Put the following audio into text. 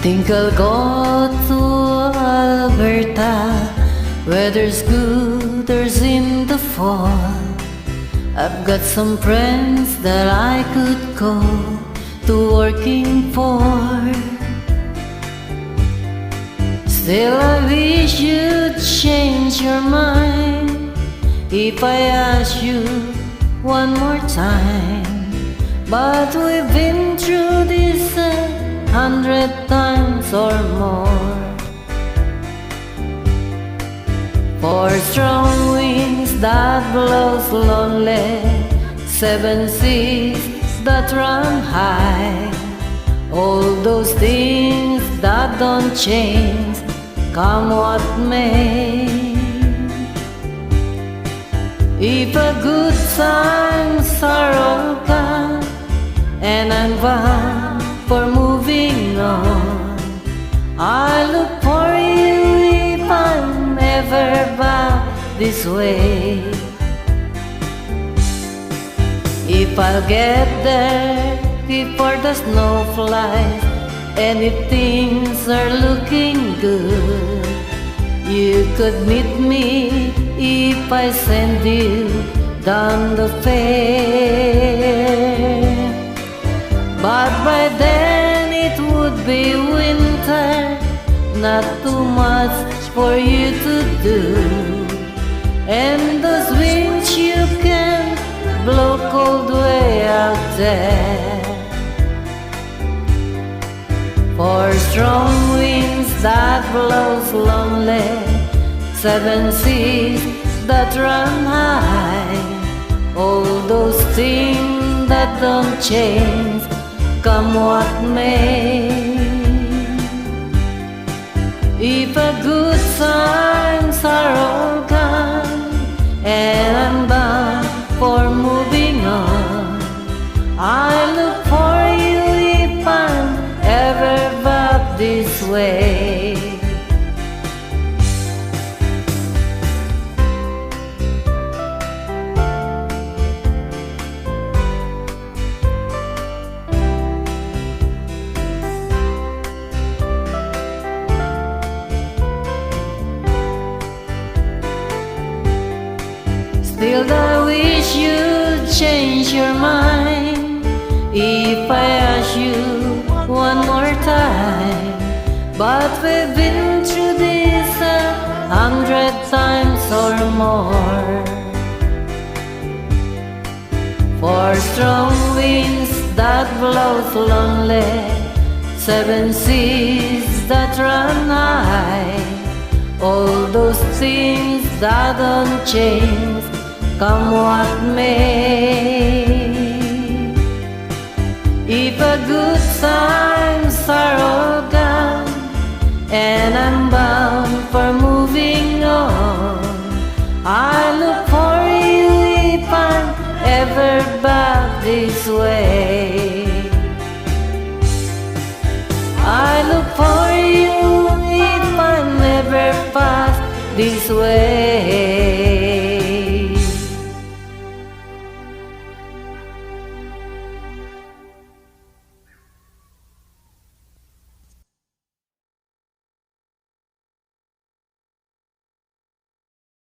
think I'll go to Alberta, weather's good, there's in the fall. I've got some friends that I could go to working for. Still I wish you'd change your mind if I ask you one more time. But we've been through this 100 times or more. Four strong winds that blows lonely, 7 seas that run high. All those things that don't change, come what may. If a good times are all gone and I'm bound for moving on, I look for you if I'm ever back this way. If I'll get there before the snow flies and if things are looking good, you could meet me if I send you down the fair. But by then it would be winter, not too much for you to do, and those winds you can blow cold way out there. Four strong winds that blows lonely, 7 seas that run high. All those things that don't change, come what may. If a good times are all gone and I'm bound for moving on, I look for you if I'm ever back this way. Still I wish you'd change your mind if I ask you one more time. But we've been through this 100 times or more. Four strong winds that blows lonely, 7 seas that run high. All those things that don't change, come what may. If a good times are all gone and I'm bound for moving on, I look for you if I'm ever back this way. I look for you if I'm ever past this way.